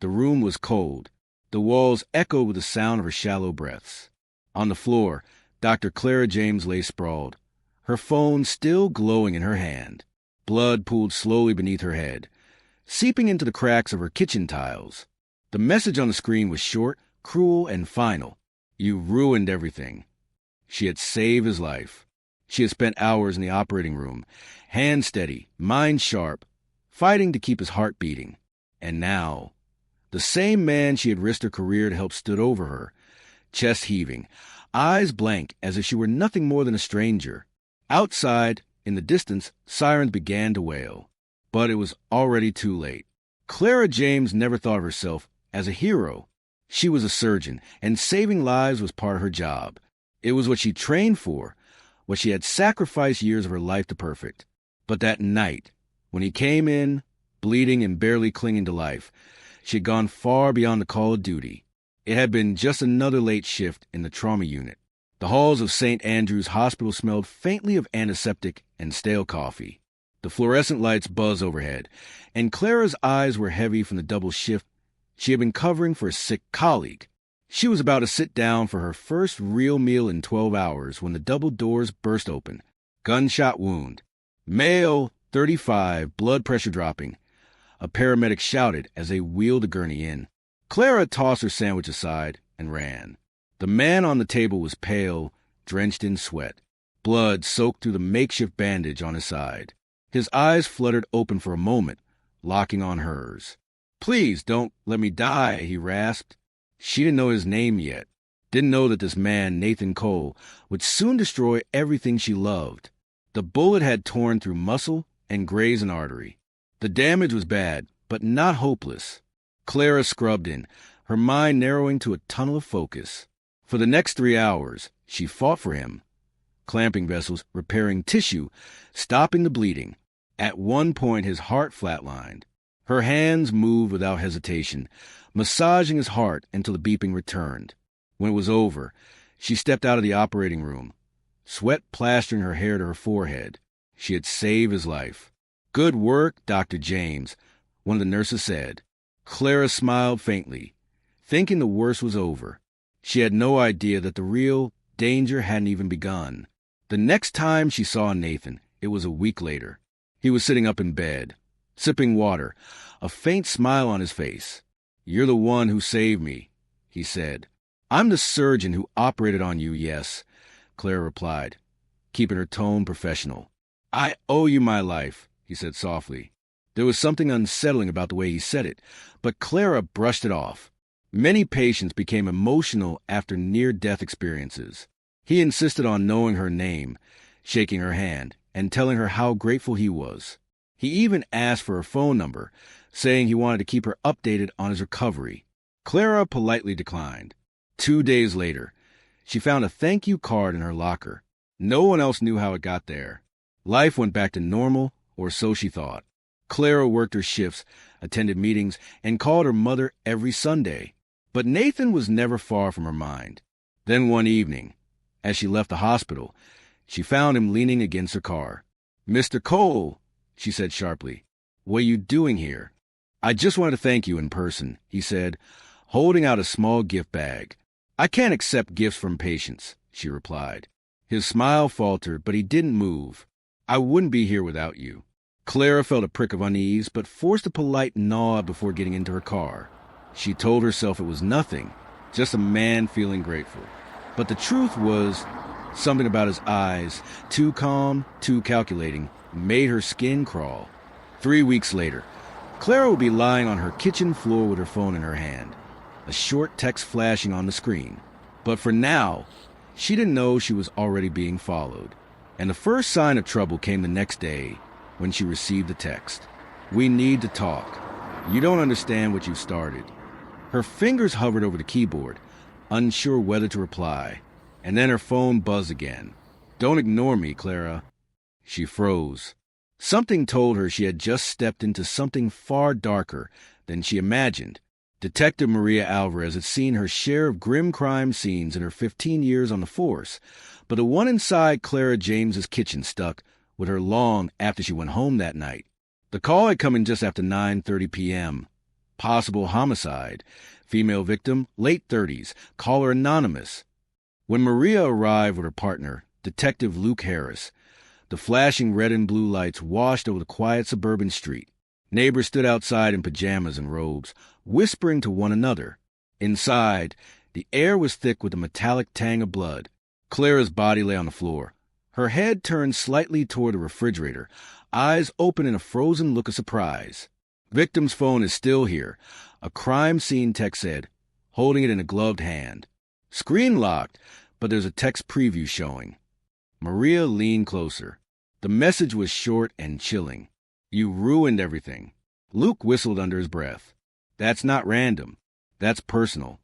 The room was cold. The walls echoed with the sound of her shallow breaths. On the floor, Dr. Clara James lay sprawled, her phone still glowing in her hand. Blood pooled slowly beneath her head, seeping into the cracks of her kitchen tiles. The message on the screen was short, cruel, and final. You ruined everything. She had saved his life. She had spent hours in the operating room, hand steady, mind sharp, fighting to keep his heart beating. And now, the same man she had risked her career to help stood over her, chest heaving, eyes blank as if she were nothing more than a stranger. Outside, in the distance, sirens began to wail. But it was already too late. Clara James never thought of herself as a hero. She was a surgeon, and saving lives was part of her job. It was what she trained for, what she had sacrificed years of her life to perfect. But that night, when he came in, bleeding and barely clinging to life, she had gone far beyond the call of duty. It had been just another late shift in the trauma unit. The halls of St. Andrew's Hospital smelled faintly of antiseptic and stale coffee. The fluorescent lights buzzed overhead, and Clara's eyes were heavy from the double shift she had been covering for a sick colleague. She was about to sit down for her first real meal in 12 hours when the double doors burst open. Gunshot wound. Male, 35, blood pressure dropping. A paramedic shouted as they wheeled the gurney in. Clara tossed her sandwich aside and ran. The man on the table was pale, drenched in sweat. Blood soaked through the makeshift bandage on his side. His eyes fluttered open for a moment, locking on hers. "Please, don't let me die," he rasped. She didn't know his name yet. Didn't know that this man, Nathan Cole, would soon destroy everything she loved. The bullet had torn through muscle and grazed an artery. The damage was bad, but not hopeless. Clara scrubbed in, her mind narrowing to a tunnel of focus. For the next 3 hours, she fought for him. Clamping vessels, repairing tissue, stopping the bleeding. At one point, his heart flatlined. Her hands moved without hesitation, massaging his heart until the beeping returned. When it was over, she stepped out of the operating room, sweat plastering her hair to her forehead. She had saved his life. "Good work, Dr. James," one of the nurses said. Clara smiled faintly, thinking the worst was over. She had no idea that the real danger hadn't even begun. The next time she saw Nathan, it was a week later. He was sitting up in bed, sipping water, a faint smile on his face. "You're the one who saved me," he said. "I'm the surgeon who operated on you, yes," Clara replied, keeping her tone professional. "I owe you my life," he said softly. There was something unsettling about the way he said it, but Clara brushed it off. Many patients became emotional after near-death experiences. He insisted on knowing her name, shaking her hand, and telling her how grateful he was. He even asked for her phone number, saying he wanted to keep her updated on his recovery. Clara politely declined. 2 days later, she found a thank you card in her locker. No one else knew how it got there. Life went back to normal, or so she thought. Clara worked her shifts, attended meetings, and called her mother every Sunday. But Nathan was never far from her mind. Then one evening, as she left the hospital, she found him leaning against her car. "Mr. Cole," she said sharply, "what are you doing here?" "I just wanted to thank you in person," he said, holding out a small gift bag. "I can't accept gifts from patients," she replied. His smile faltered, but he didn't move. "I wouldn't be here without you." Clara felt a prick of unease, but forced a polite nod before getting into her car. She told herself it was nothing, just a man feeling grateful. But the truth was, something about his eyes, too calm, too calculating, made her skin crawl. 3 weeks later, Clara would be lying on her kitchen floor with her phone in her hand, a short text flashing on the screen. But for now, she didn't know she was already being followed. And the first sign of trouble came the next day, when she received the text. "We need to talk. You don't understand what you've started." Her fingers hovered over the keyboard, unsure whether to reply, and then her phone buzzed again. "Don't ignore me, Clara." She froze. Something told her she had just stepped into something far darker than she imagined. Detective Maria Alvarez had seen her share of grim crime scenes in her 15 years on the force, but the one inside Clara James's kitchen stuck with her long after she went home that night. The call had come in just after 9:30 p.m. Possible homicide. Female victim, late 30s. Caller anonymous. When Maria arrived with her partner, Detective Luke Harris, the flashing red and blue lights washed over the quiet suburban street. Neighbors stood outside in pajamas and robes, whispering to one another. Inside, the air was thick with a metallic tang of blood. Clara's body lay on the floor, her head turned slightly toward the refrigerator, eyes open in a frozen look of surprise. Victim's phone is still here, a crime scene tech said, holding it in a gloved hand. Screen locked, but there's a text preview showing. Maria leaned closer. The message was short and chilling. You ruined everything. Luke whistled under his breath. That's not random. That's personal.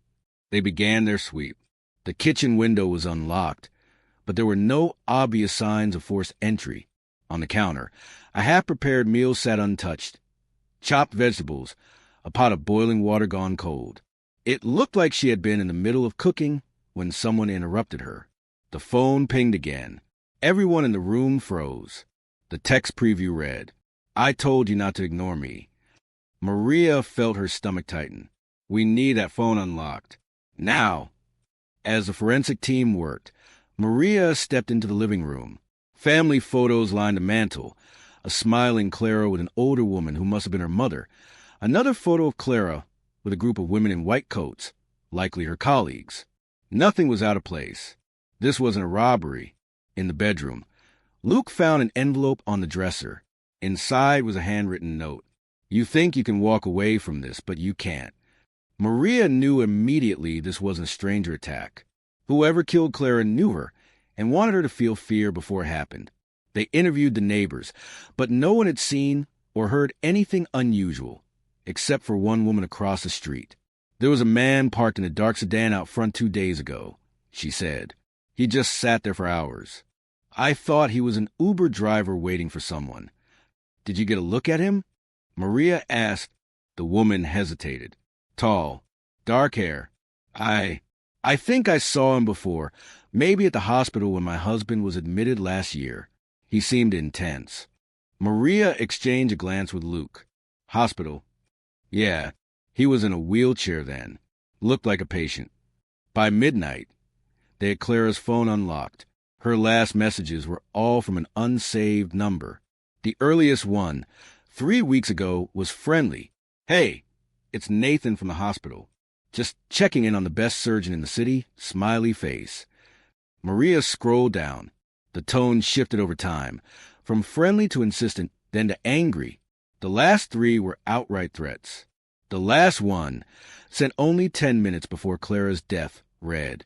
They began their sweep. The kitchen window was unlocked, but there were no obvious signs of forced entry. On the counter, a half-prepared meal sat untouched. Chopped vegetables, a pot of boiling water gone cold. It looked like she had been in the middle of cooking when someone interrupted her. The phone pinged again. Everyone in the room froze. The text preview read, I told you not to ignore me. Maria felt her stomach tighten. We need that phone unlocked. Now. As the forensic team worked, Maria stepped into the living room. Family photos lined the mantel. A smiling Clara with an older woman who must have been her mother. Another photo of Clara with a group of women in white coats, likely her colleagues. Nothing was out of place. This wasn't a robbery. In the bedroom, Luke found an envelope on the dresser. Inside was a handwritten note. You think you can walk away from this, but you can't. Maria knew immediately this wasn't a stranger attack. Whoever killed Clara knew her and wanted her to feel fear before it happened. They interviewed the neighbors, but no one had seen or heard anything unusual, except for one woman across the street. There was a man parked in a dark sedan out front 2 days ago, she said. He just sat there for hours. I thought he was an Uber driver waiting for someone. Did you get a look at him? Maria asked. The woman hesitated. Tall, dark hair. I think I saw him before, maybe at the hospital when my husband was admitted last year. He seemed intense. Maria exchanged a glance with Luke. Hospital. Yeah, he was in a wheelchair then. Looked like a patient. By midnight, they had Clara's phone unlocked. Her last messages were all from an unsaved number. The earliest one, 3 weeks ago, was friendly. Hey, it's Nathan from the hospital. Just checking in on the best surgeon in the city, smiley face. Maria scrolled down. The tone shifted over time, from friendly to insistent, then to angry. The last 3 were outright threats. The last one, sent only 10 minutes before Clara's death, read,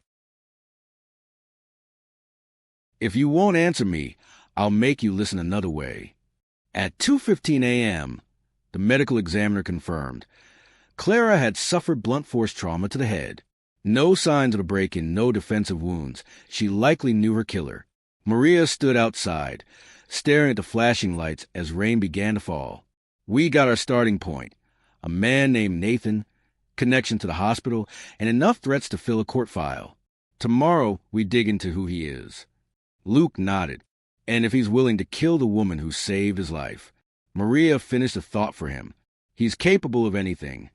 If you won't answer me, I'll make you listen another way. At 2:15 a.m., the medical examiner confirmed, Clara had suffered blunt force trauma to the head. No signs of a break-in, no defensive wounds. She likely knew her killer. Maria stood outside, staring at the flashing lights as rain began to fall. We got our starting point. A man named Nathan, connection to the hospital, and enough threats to fill a court file. Tomorrow, we dig into who he is. Luke nodded, and if he's willing to kill the woman who saved his life. Maria finished a thought for him. He's capable of anything.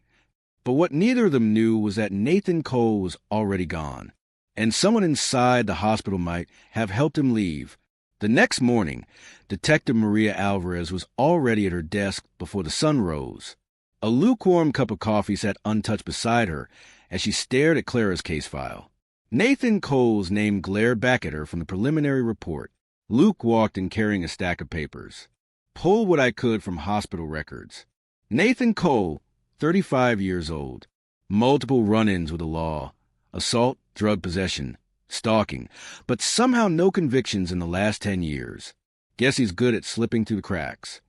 But what neither of them knew was that Nathan Cole was already gone, and someone inside the hospital might have helped him leave. The next morning, Detective Maria Alvarez was already at her desk before the sun rose. A lukewarm cup of coffee sat untouched beside her as she stared at Clara's case file. Nathan Cole's name glared back at her from the preliminary report. Luke walked in carrying a stack of papers. Pull what I could from hospital records. Nathan Cole, 35 years old. Multiple run-ins with the law. Assault, drug possession, stalking, but somehow no convictions in the last 10 years. Guess he's good at slipping through the cracks.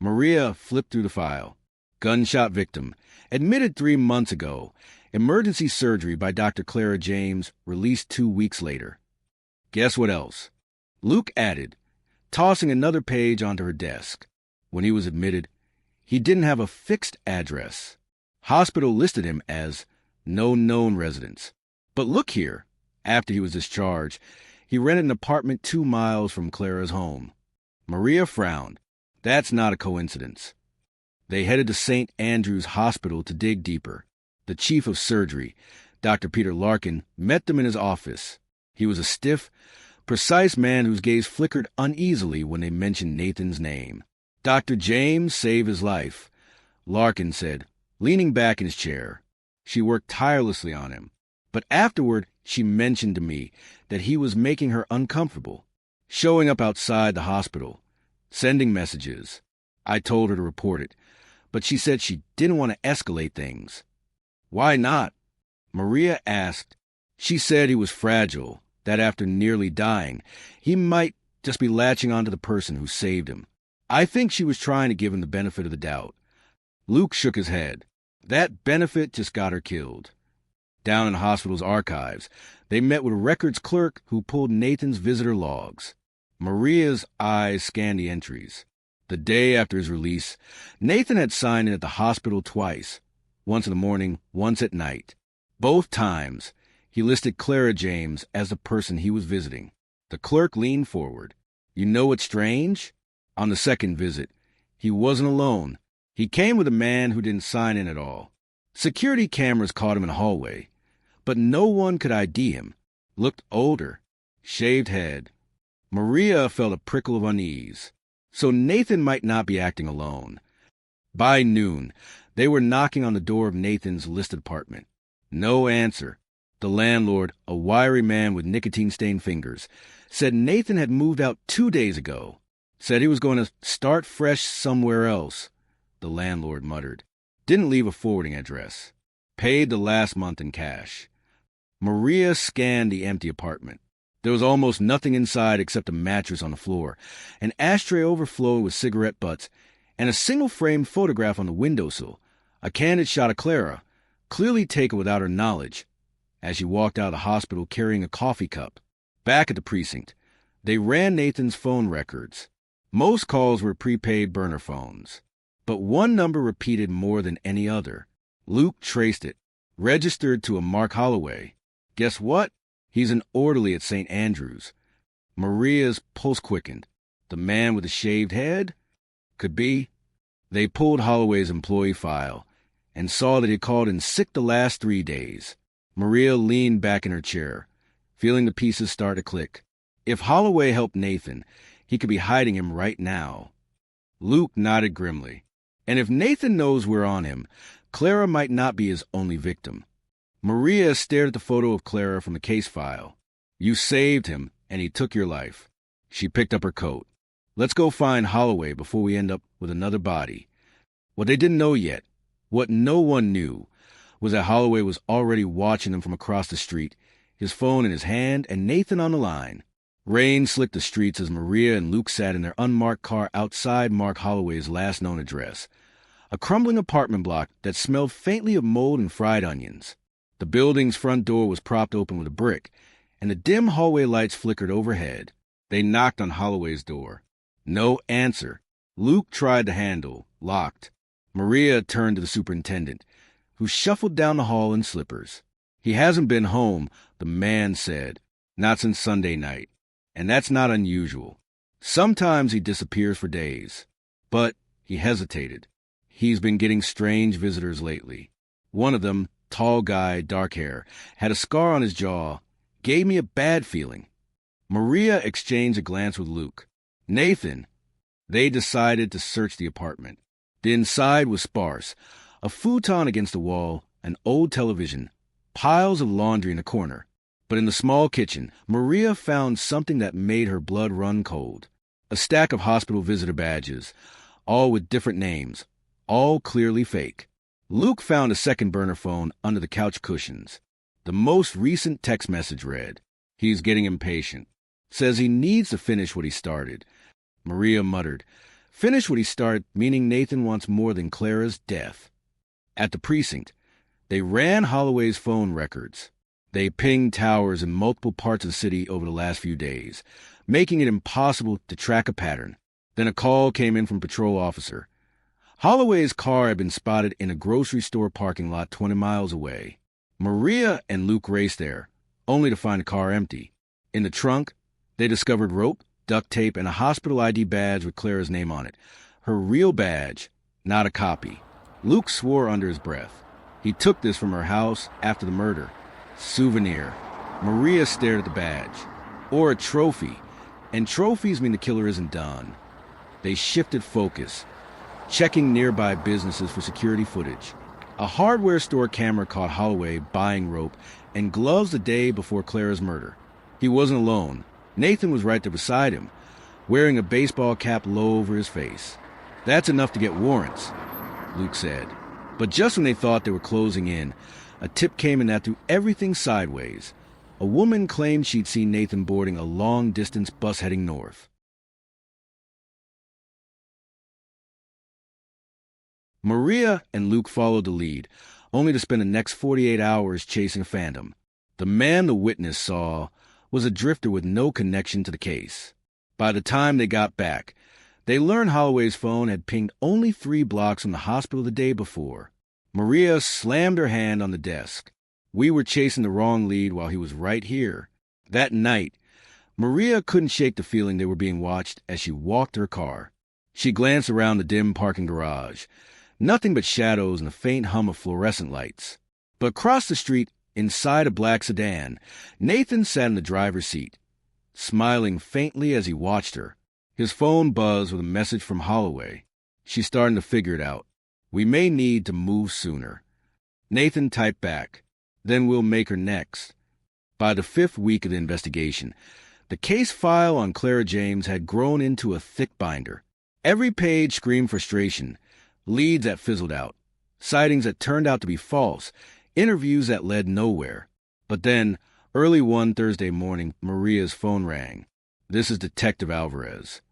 Maria flipped through the file. Gunshot victim. Admitted 3 months ago. Emergency surgery by Dr. Clara James, released 2 weeks later. Guess what else? Luke added, tossing another page onto her desk. When he was admitted, he didn't have a fixed address. Hospital listed him as no known residence. But look here. After he was discharged, he rented an apartment 2 miles from Clara's home. Maria frowned. That's not a coincidence. They headed to St. Andrew's Hospital to dig deeper. The chief of surgery, Dr. Peter Larkin, met them in his office. He was a stiff, precise man whose gaze flickered uneasily when they mentioned Nathan's name. Dr. James saved his life, Larkin said, leaning back in his chair. She worked tirelessly on him. But afterward, she mentioned to me that he was making her uncomfortable, showing up outside the hospital, sending messages. I told her to report it, but she said she didn't want to escalate things. Why not? Maria asked. She said he was fragile, that after nearly dying, he might just be latching onto the person who saved him. I think she was trying to give him the benefit of the doubt. Luke shook his head. That benefit just got her killed. Down in the hospital's archives, they met with a records clerk who pulled Nathan's visitor logs. Maria's eyes scanned the entries. The day after his release, Nathan had signed in at the hospital twice, once in the morning, once at night. Both times, he listed Clara James as the person he was visiting. The clerk leaned forward. You know what's strange? On the second visit, he wasn't alone. He came with a man who didn't sign in at all. Security cameras caught him in the hallway, but no one could ID him. Looked older, shaved head. Maria felt a prickle of unease. So Nathan might not be acting alone. By noon, they were knocking on the door of Nathan's listed apartment. No answer. The landlord, a wiry man with nicotine-stained fingers, said Nathan had moved out 2 days ago. Said he was going to start fresh somewhere else. The landlord muttered. Didn't leave a forwarding address. Paid the last month in cash. Maria scanned the empty apartment. There was almost nothing inside except a mattress on the floor, an ashtray overflowed with cigarette butts, and a single-framed photograph on the windowsill, a candid shot of Clara, clearly taken without her knowledge, as she walked out of the hospital carrying a coffee cup. Back at the precinct, they ran Nathan's phone records. Most calls were prepaid burner phones, but one number repeated more than any other. Luke traced it, registered to a Mark Holloway. Guess what? He's an orderly at St. Andrew's. Maria's pulse quickened. The man with the shaved head? Could be. They pulled Holloway's employee file and saw that he called in sick the last 3 days. Maria leaned back in her chair, feeling the pieces start to click. If Holloway helped Nathan, he could be hiding him right now. Luke nodded grimly. And if Nathan knows we're on him, Clara might not be his only victim. Maria stared at the photo of Clara from the case file. You saved him, and he took your life. She picked up her coat. Let's go find Holloway before we end up with another body. What they didn't know yet, what no one knew, was that Holloway was already watching them from across the street, his phone in his hand and Nathan on the line. Rain slicked the streets as Maria and Luke sat in their unmarked car outside Mark Holloway's last known address, a crumbling apartment block that smelled faintly of mold and fried onions. The building's front door was propped open with a brick, and the dim hallway lights flickered overhead. They knocked on Holloway's door. No answer. Luke tried the handle, locked. Maria turned to the superintendent, who shuffled down the hall in slippers. He hasn't been home, the man said. Not since Sunday night. And that's not unusual. Sometimes he disappears for days. But he hesitated. He's been getting strange visitors lately. One of them, tall guy, dark hair, had a scar on his jaw. Gave me a bad feeling. Maria exchanged a glance with Luke. Nathan. They decided to search the apartment. The inside was sparse. A futon against the wall, an old television, piles of laundry in a corner. But in the small kitchen, Maria found something that made her blood run cold. A stack of hospital visitor badges, all with different names, all clearly fake. Luke found a second burner phone under the couch cushions. The most recent text message read, He's getting impatient. Says he needs to finish what he started. Maria muttered, Finish what he started, meaning Nathan wants more than Clara's death. At the precinct, they ran Holloway's phone records. They pinged towers in multiple parts of the city over the last few days, making it impossible to track a pattern. Then a call came in from a patrol officer. Holloway's car had been spotted in a grocery store parking lot 20 miles away. Maria and Luke raced there, only to find the car empty. In the trunk, they discovered rope, duct tape, and a hospital ID badge with Clara's name on it. Her real badge, Not a copy. Luke swore under his breath. He took this from her house after the murder. Souvenir. Maria stared at the badge. Or a trophy. And trophies mean the killer isn't done. They shifted focus, checking nearby businesses for security footage. A hardware store camera caught Holloway buying rope and gloves the day before Clara's murder. He wasn't alone. Nathan was right there beside him, wearing a baseball cap low over his face. That's enough to get warrants, Luke said. But just when they thought they were closing in, a tip came in that threw everything sideways. A woman claimed she'd seen Nathan boarding a long-distance bus heading north. Maria and Luke followed the lead, only to spend the next 48 hours chasing a phantom. The man the witness saw was a drifter with no connection to the case. By the time they got back, they learned Holloway's phone had pinged only 3 blocks from the hospital the day before. Maria slammed her hand on the desk. We were chasing the wrong lead while he was right here. That night, Maria couldn't shake the feeling they were being watched as she walked her car. She glanced around the dim parking garage. Nothing but shadows and a faint hum of fluorescent lights. But across the street, inside a black sedan, Nathan sat in the driver's seat, smiling faintly as he watched her. His phone buzzed with a message from Holloway. She's starting to figure it out. We may need to move sooner. Nathan typed back. Then we'll make her next. By the 5th week of the investigation, the case file on Clara James had grown into a thick binder. Every page screamed frustration. Leads that fizzled out, sightings that turned out to be false, interviews that led nowhere. But then, early one Thursday morning, Maria's phone rang. This is Detective Alvarez.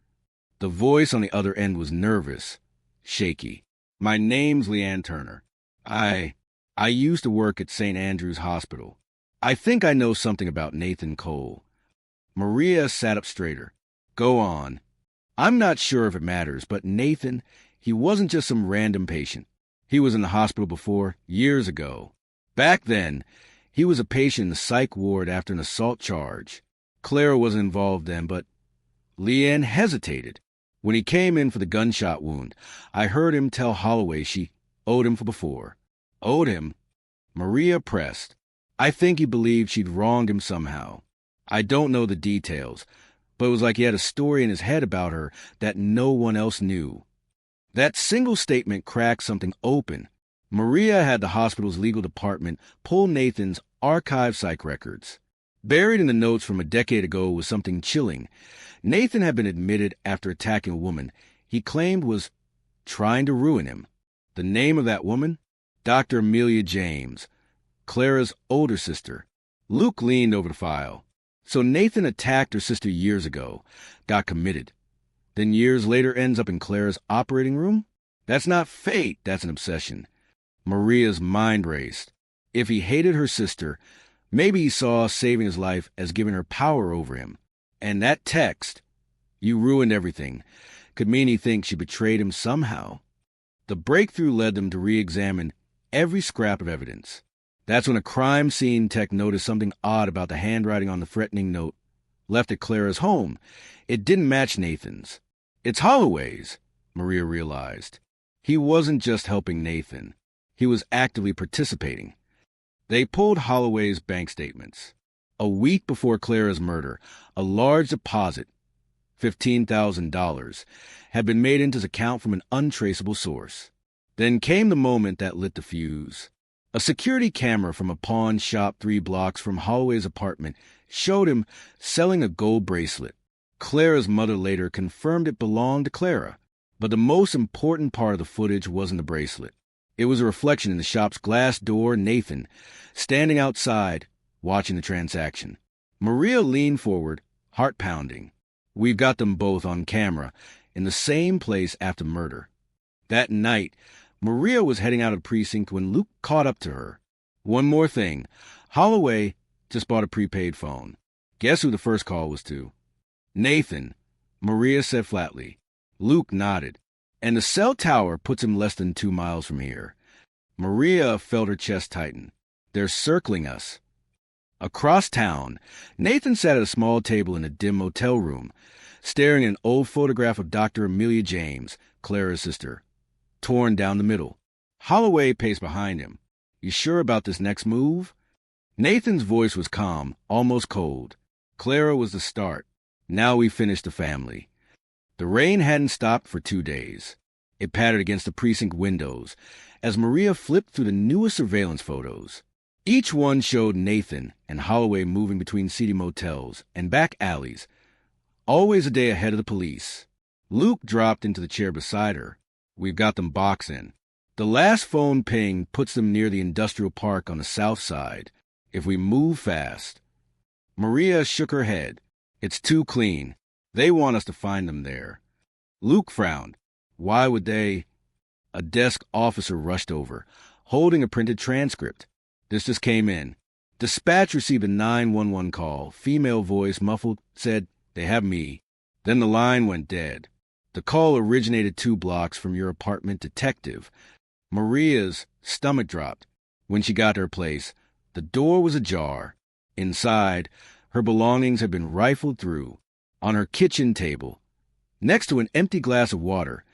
The voice on the other end was nervous, shaky. My name's Leanne Turner. I used to work at St. Andrew's Hospital. I think I know something about Nathan Cole. Maria sat up straighter. Go on. I'm not sure if it matters, but Nathan, he wasn't just some random patient. He was in the hospital before, years ago. Back then, he was a patient in the psych ward after an assault charge. Clara wasn't involved then, but Leanne hesitated. When he came in for the gunshot wound, I heard him tell Holloway she owed him for before. Owed him? Maria pressed. I think he believed she'd wronged him somehow. I don't know the details, but it was like he had a story in his head about her that no one else knew. That single statement cracked something open. Maria had the hospital's legal department pull Nathan's archived psych records. Buried in the notes from a decade ago was something chilling. Nathan had been admitted after attacking a woman he claimed was trying to ruin him. The name of that woman? Dr. Amelia James, Clara's older sister. Luke leaned over the file. So Nathan attacked her sister years ago, got committed. Then years later ends up in Clara's operating room? That's not fate, that's an obsession. Maria's mind raced. If he hated her sister, maybe he saw saving his life as giving her power over him. And that text, "You ruined everything," could mean he thinks she betrayed him somehow. The breakthrough led them to re-examine every scrap of evidence. That's when a crime scene tech noticed something odd about the handwriting on the threatening note left at Clara's home. It didn't match Nathan's. It's Holloway's, Maria realized. He wasn't just helping Nathan. He was actively participating. They pulled Holloway's bank statements. A week before Clara's murder, a large deposit, $15,000, had been made into his account from an untraceable source. Then came the moment that lit the fuse. A security camera from a pawn shop 3 blocks from Holloway's apartment showed him selling a gold bracelet. Clara's mother later confirmed it belonged to Clara. But the most important part of the footage wasn't the bracelet. It was a reflection in the shop's glass door, Nathan, standing outside, watching the transaction. Maria leaned forward, heart pounding. We've got them both on camera, in the same place after murder. That night, Maria was heading out of the precinct when Luke caught up to her. One more thing. Holloway just bought a prepaid phone. Guess who the first call was to? Nathan, Maria said flatly. Luke nodded. And the cell tower puts him less than 2 miles from here. Maria felt her chest tighten. They're circling us. Across town, Nathan sat at a small table in a dim motel room, staring at an old photograph of Dr. Amelia James, Clara's sister. torn down the middle. Holloway paced behind him. You sure about this next move? Nathan's voice was calm, almost cold. Clara was the start. Now we finished the family. The rain hadn't stopped for 2 days. It pattered against the precinct windows as Maria flipped through the newest surveillance photos. Each one showed Nathan and Holloway moving between seedy motels and back alleys, always a day ahead of the police. Luke dropped into the chair beside her. We've got them boxing. The last phone ping puts them near the industrial park on the south side. If we move fast. Maria shook her head. It's too clean. They want us to find them there. Luke frowned. Why would they? A desk officer rushed over, holding a printed transcript. This just came in. Dispatch received a 911 call. Female voice, muffled, said, "They have me." Then the line went dead. The call originated 2 blocks from your apartment, detective. Maria's stomach dropped. When she got to her place, the door was ajar. Inside, her belongings had been rifled through. On her kitchen table, next to an empty glass of water,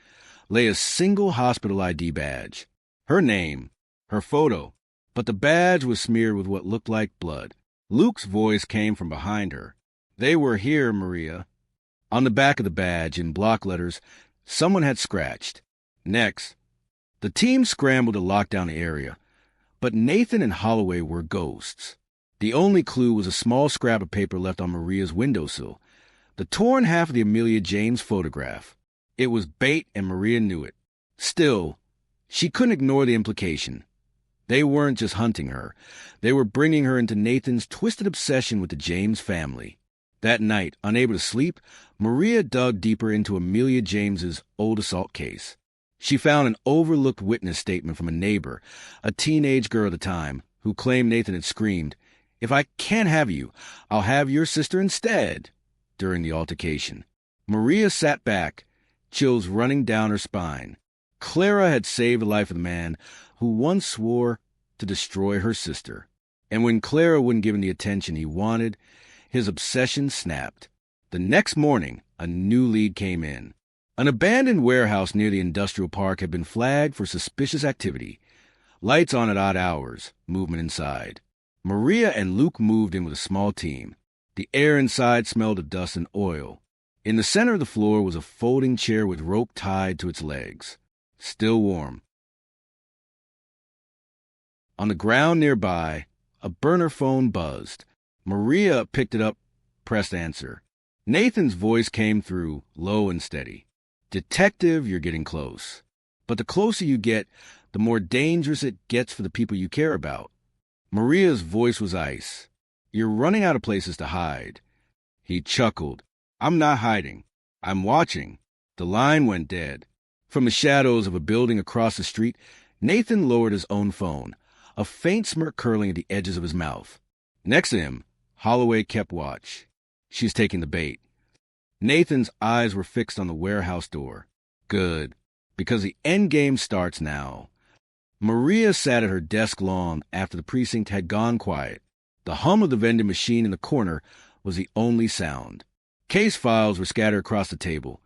lay a single hospital ID badge. Her name, her photo, but the badge was smeared with what looked like blood. Luke's voice came from behind her. They were here, Maria. On the back of the badge, in block letters, someone had scratched. Next. The team scrambled to lock down the area, but Nathan and Holloway were ghosts. The only clue was a small scrap of paper left on Maria's windowsill, the torn half of the Amelia James photograph. It was bait, and Maria knew it. Still, she couldn't ignore the implication. They weren't just hunting her. They were bringing her into Nathan's twisted obsession with the James family. That night, unable to sleep, Maria dug deeper into Amelia James's old assault case. She found an overlooked witness statement from a neighbor, a teenage girl at the time, who claimed Nathan had screamed, "If I can't have you, I'll have your sister instead," during the altercation. Maria sat back, chills running down her spine. Clara had saved the life of the man who once swore to destroy her sister. And when Clara wouldn't give him the attention he wanted, his obsession snapped. The next morning, a new lead came in. An abandoned warehouse near the industrial park had been flagged for suspicious activity. Lights on at odd hours, movement inside. Maria and Luke moved in with a small team. The air inside smelled of dust and oil. In the center of the floor was a folding chair with rope tied to its legs. Still warm. On the ground nearby, a burner phone buzzed. Maria picked it up, pressed answer. Nathan's voice came through, low and steady. "Detective, you're getting close. But the closer you get, the more dangerous it gets for the people you care about." Maria's voice was ice. "You're running out of places to hide." He chuckled. "I'm not hiding. I'm watching." The line went dead. From the shadows of a building across the street, Nathan lowered his own phone, a faint smirk curling at the edges of his mouth. Next to him, Holloway kept watch. She's taking the bait. Nathan's eyes were fixed on the warehouse door. Good, because the end game starts now. Maria sat at her desk long after the precinct had gone quiet. The hum of the vending machine in the corner was the only sound. Case files were scattered across the table.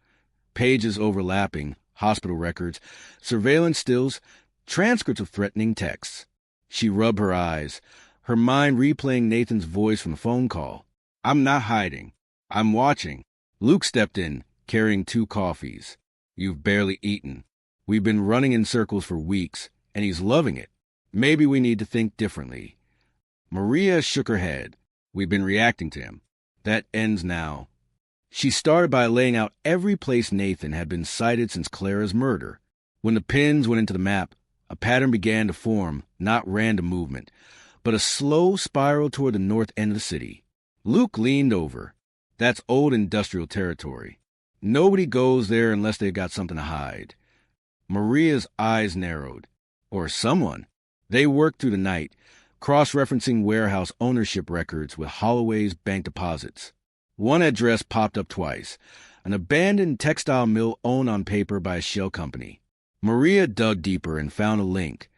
Pages overlapping, hospital records, surveillance stills, transcripts of threatening texts. She rubbed her eyes, her mind replaying Nathan's voice from the phone call. "I'm not hiding. I'm watching." Luke stepped in, carrying 2 coffees. "You've barely eaten. We've been running in circles for weeks, and he's loving it. Maybe we need to think differently." Maria shook her head. "We've been reacting to him. That ends now." She started by laying out every place Nathan had been sighted since Clara's murder. When the pins went into the map, a pattern began to form, not random movement, but a slow spiral toward the north end of the city. Luke leaned over. That's old industrial territory. Nobody goes there unless they've got something to hide. Maria's eyes narrowed. Or someone. They worked through the night, cross-referencing warehouse ownership records with Holloway's bank deposits. One address popped up twice, an abandoned textile mill owned on paper by a shell company. Maria dug deeper and found a link.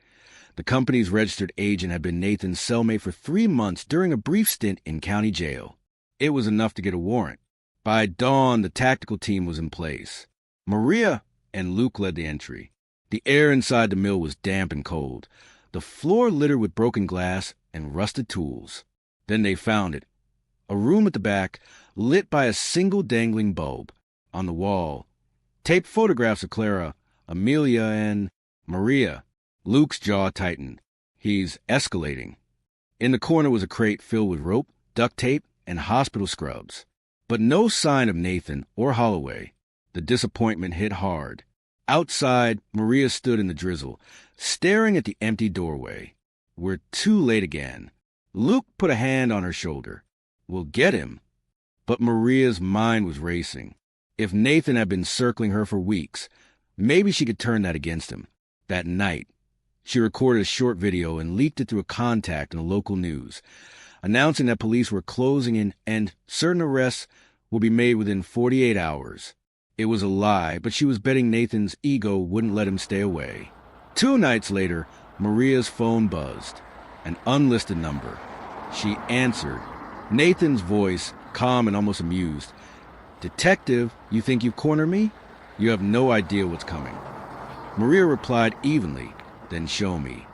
The company's registered agent had been Nathan's cellmate for 3 months during a brief stint in county jail. It was enough to get a warrant. By dawn, the tactical team was in place. Maria and Luke led the entry. The air inside the mill was damp and cold, the floor littered with broken glass and rusted tools. Then they found it. A room at the back, lit by a single dangling bulb. On the wall, taped photographs of Clara, Amelia, and Maria. Luke's jaw tightened. He's escalating. In the corner was a crate filled with rope, duct tape, and hospital scrubs. But no sign of Nathan or Holloway. The disappointment hit hard. Outside, Maria stood in the drizzle, staring at the empty doorway. We're too late again. Luke put a hand on her shoulder. We'll get him. But Maria's mind was racing. If Nathan had been circling her for weeks, maybe she could turn that against him. That night, she recorded a short video and leaked it through a contact in the local news, announcing that police were closing in and certain arrests will be made within 48 hours. It was a lie, but she was betting Nathan's ego wouldn't let him stay away. 2 nights later, Maria's phone buzzed. An unlisted number. She answered. Nathan's voice, calm and almost amused. "Detective, you think you've cornered me? You have no idea what's coming." Maria replied evenly, "Then show me."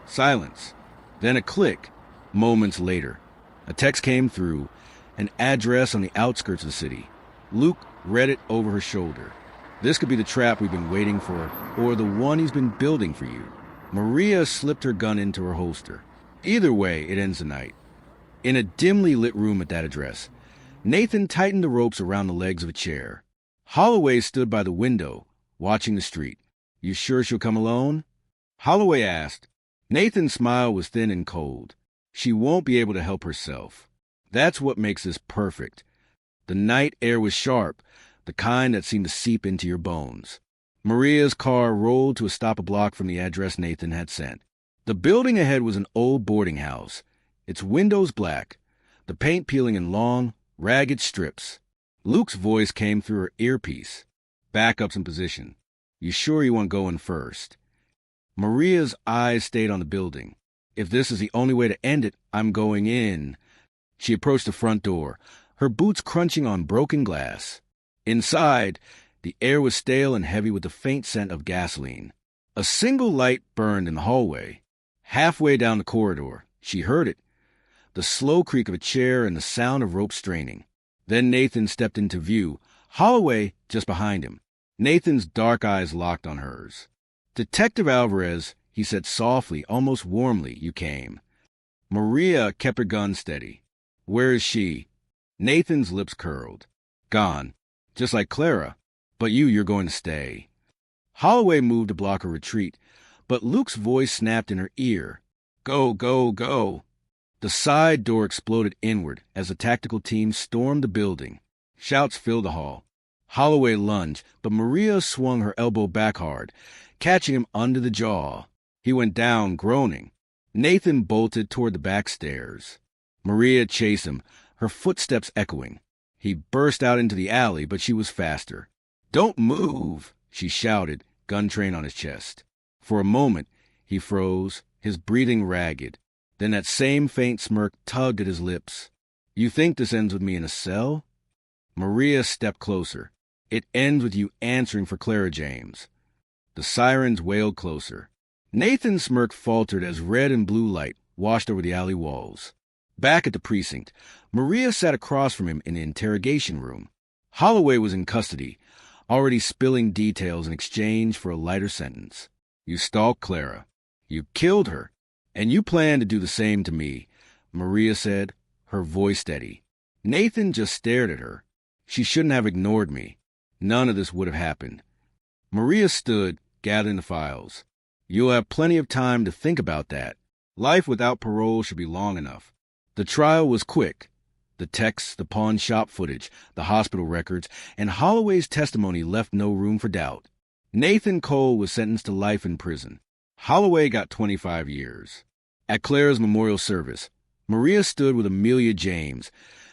Silence. Then a click. Moments later, a text came through, an address on the outskirts of the city. Luke read it over her shoulder. "This could be the trap we've been waiting for, or the one he's been building for you." Maria slipped her gun into her holster. Either way, it ends the night. In a dimly lit room at that address, Nathan tightened the ropes around the legs of a chair. Holloway stood by the window, watching the street. "You sure she'll come alone?" Holloway asked. Nathan's smile was thin and cold. "She won't be able to help herself. That's what makes this perfect." The night air was sharp, the kind that seemed to seep into your bones. Maria's car rolled to a stop a block from the address Nathan had sent. The building ahead was an old boarding house, its windows black, the paint peeling in long, ragged strips. Luke's voice came through her earpiece. "Backup's in position. You sure you want going first?" Maria's eyes stayed on the building. "If this is the only way to end it, I'm going in." She approached the front door, her boots crunching on broken glass. Inside, the air was stale and heavy with the faint scent of gasoline. A single light burned in the hallway. Halfway down the corridor, she heard it. The slow creak of a chair and the sound of rope straining. Then Nathan stepped into view, Holloway just behind him. Nathan's dark eyes locked on hers. "Detective Alvarez," he said softly, almost warmly, "you came." Maria kept her gun steady. "Where is she?" Nathan's lips curled. "Gone. Just like Clara. But you're going to stay." Holloway moved to block her retreat, but Luke's voice snapped in her ear. "Go, go, go." The side door exploded inward as the tactical team stormed the building. Shouts filled the hall. Holloway lunged, but Maria swung her elbow back hard, catching him under the jaw. He went down, groaning. Nathan bolted toward the back stairs. Maria chased him, her footsteps echoing. He burst out into the alley, but she was faster. "Don't move," she shouted, gun train on his chest. For a moment, he froze, his breathing ragged. Then that same faint smirk tugged at his lips. "You think this ends with me in a cell?" Maria stepped closer. "It ends with you answering for Clara James." The sirens wailed closer. Nathan's smirk faltered as red and blue light washed over the alley walls. Back at the precinct, Maria sat across from him in the interrogation room. Holloway was in custody, already spilling details in exchange for a lighter sentence. "You stalked Clara. You killed her. And you plan to do the same to me," Maria said, her voice steady. Nathan just stared at her. "She shouldn't have ignored me. None of this would have happened." Maria stood, gathering the files. "You'll have plenty of time to think about that. Life without parole should be long enough." The trial was quick. The texts, the pawn shop footage, the hospital records, and Holloway's testimony left no room for doubt. Nathan Cole was sentenced to life in prison. Holloway got 25 years. At Clara's memorial service, Maria stood with Amelia James,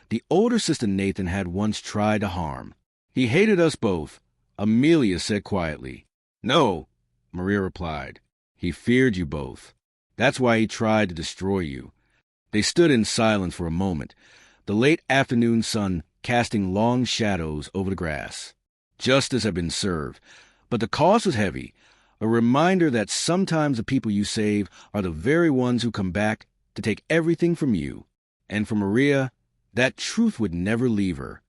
the older sister Nathan had once tried to harm. "He hated us both," Amelia said quietly. "No," Maria replied. "He feared you both. That's why he tried to destroy you." They stood in silence for a moment, the late afternoon sun casting long shadows over the grass. Justice had been served, but the cost was heavy, A reminder that sometimes the people you save are the very ones who come back to take everything from you. And for Maria, that truth would never leave her.